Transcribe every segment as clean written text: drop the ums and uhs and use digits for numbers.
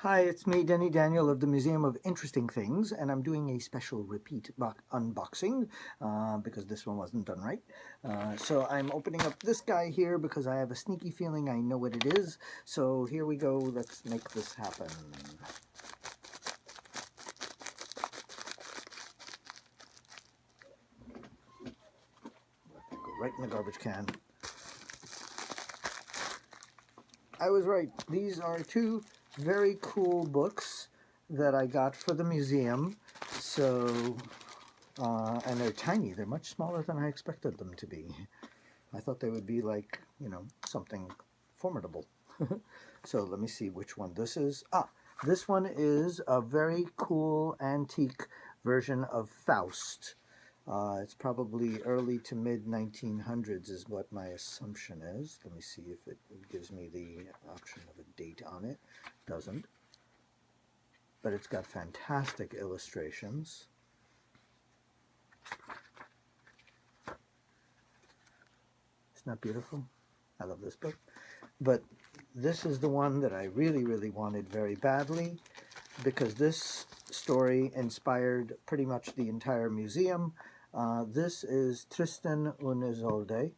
Hi, it's me, Denny Daniel of the Museum of Interesting Things, and I'm doing a special repeat unboxing because this one wasn't done right. So I'm opening up this guy here because I have a sneaky feeling I know what it is. So here we go, let's make this happen. Go right in the garbage can. I was right, these are two very cool books that I got for the museum. So and they're tiny. They're much smaller than I expected them to be. I thought they would be like, something formidable. So let me see which one this is. This one is a very cool antique version of Faust. It's probably early to mid 1900s is what my assumption is. Let me see if it gives me the option of a date on it. Doesn't. But it's got fantastic illustrations. Isn't that beautiful? I love this book. But this is the one that I really, really wanted very badly because this story inspired pretty much the entire museum. This is Tristan und Isolde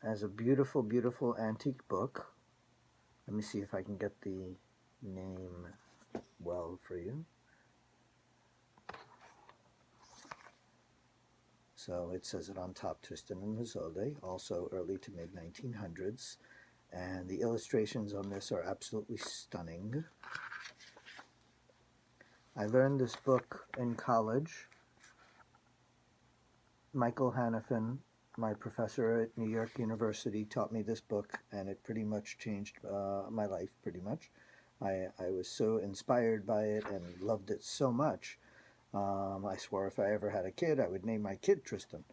as a beautiful, beautiful antique book. Let me see if I can get the name well for you. So it says it on top, Tristan and Isolde, also early to mid 1900s. And the illustrations on this are absolutely stunning. I learned this book in college. Michael Hanafin, my professor at New York University, taught me this book, and it pretty much changed my life, pretty much. I was so inspired by it and loved it so much. I swore if I ever had a kid, I would name my kid Tristan.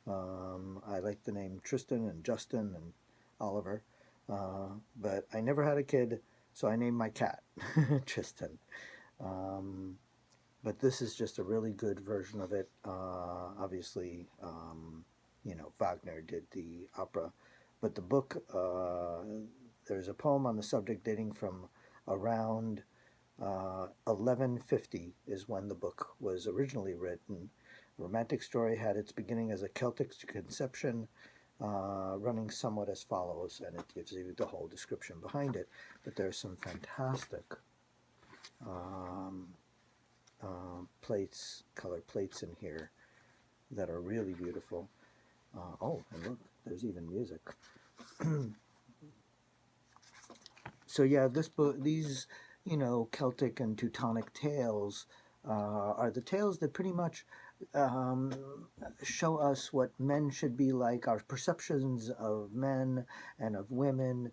I like the name Tristan and Justin and Oliver, but I never had a kid, so I named my cat Tristan. Um, but this is just a really good version of it. Obviously, Wagner did the opera, but the book, there's a poem on the subject dating from around 1150 is when the book was originally written. The romantic story had its beginning as a Celtic conception, running somewhat as follows, and it gives you the whole description behind it. But there's some fantastic um, color plates in here that are really beautiful. Oh, and look, there's even music. So yeah, this book, these, Celtic and Teutonic tales are the tales that pretty much um, show us what men should be like, our perceptions of men and of women,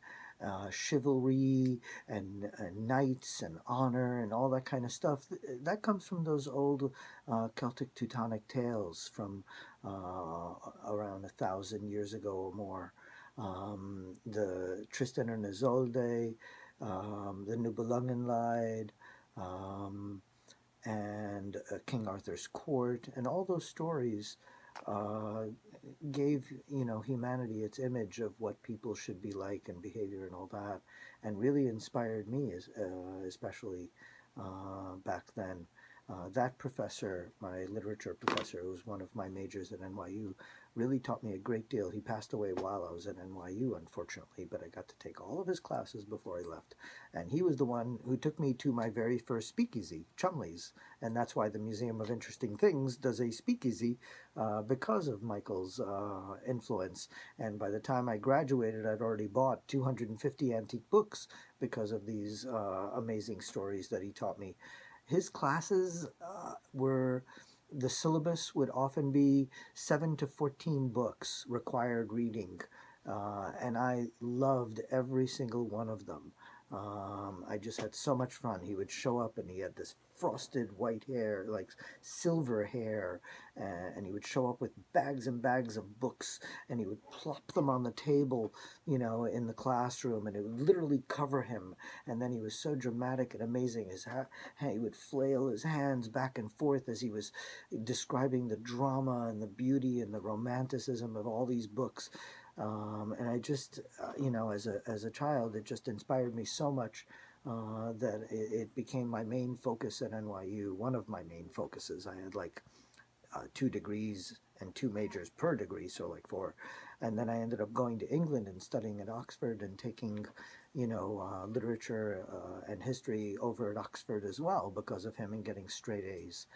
chivalry and knights and honor and all that kind of stuff. That comes from those old Celtic Teutonic tales from around 1,000 years ago or more. The Tristan and Isolde, the Nibelungenlied, um, and King Arthur's Court, and all those stories uh, gave humanity its image of what people should be like and behavior and all that, and really inspired me, especially back then. That professor, my literature professor, who was one of my majors at NYU, really taught me a great deal. He passed away while I was at NYU, unfortunately, but I got to take all of his classes before he left. And he was the one who took me to my very first speakeasy, Chumley's, and that's why the Museum of Interesting Things does a speakeasy because of Michael's influence. And by the time I graduated, I'd already bought 250 antique books because of these amazing stories that he taught me. His classes were the syllabus would often be 7 to 14 books required reading, and I loved every single one of them. I just had so much fun. He would show up and he had this frosted white hair, like silver hair, and he would show up with bags and bags of books, and he would plop them on the table, in the classroom, and it would literally cover him. And then he was so dramatic and amazing. He would flail his hands back and forth as he was describing the drama and the beauty and the romanticism of all these books. And I just, as a child, it just inspired me so much that it became my main focus at NYU, one of my main focuses. I had like 2 degrees and 2 majors per degree, so like 4. And then I ended up going to England and studying at Oxford and taking, literature and history over at Oxford as well because of him and getting straight A's.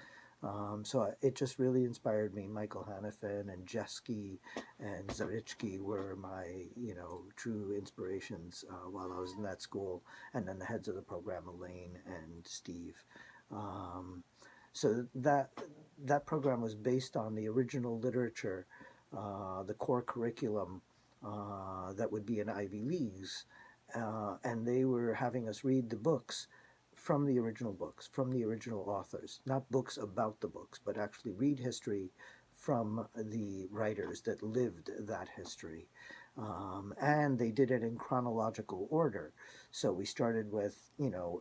So it just really inspired me. Michael Hanafin and Jeske and Zarichke were my, true inspirations while I was in that school. And then the heads of the program, Elaine and Steve. Um, so that program was based on the original literature, the core curriculum that would be in Ivy Leagues, and they were having us read the books, from the original authors, not books about the books, but actually read history from the writers that lived that history. And they did it in chronological order. So we started with,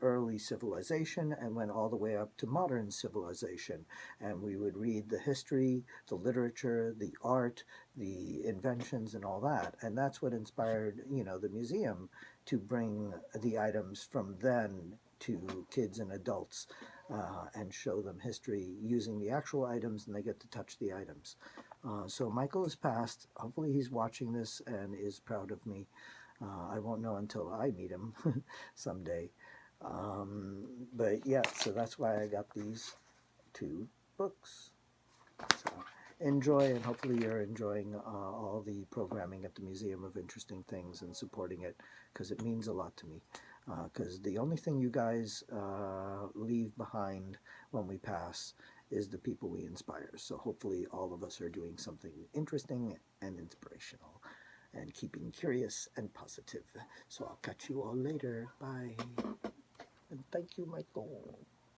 early civilization and went all the way up to modern civilization. And we would read the history, the literature, the art, the inventions, and all that. And that's what inspired, the museum to bring the items from then to kids and adults and show them history using the actual items, and they get to touch the items. So Michael has passed. Hopefully he's watching this and is proud of me. I won't know until I meet him someday. But yeah, so that's why I got these 2 books. So enjoy, and hopefully you're enjoying all the programming at the Museum of Interesting Things and supporting it, because it means a lot to me. Because the only thing you guys leave behind when we pass is the people we inspire. So hopefully all of us are doing something interesting and inspirational and keeping curious and positive. So I'll catch you all later. Bye. And thank you, Michael.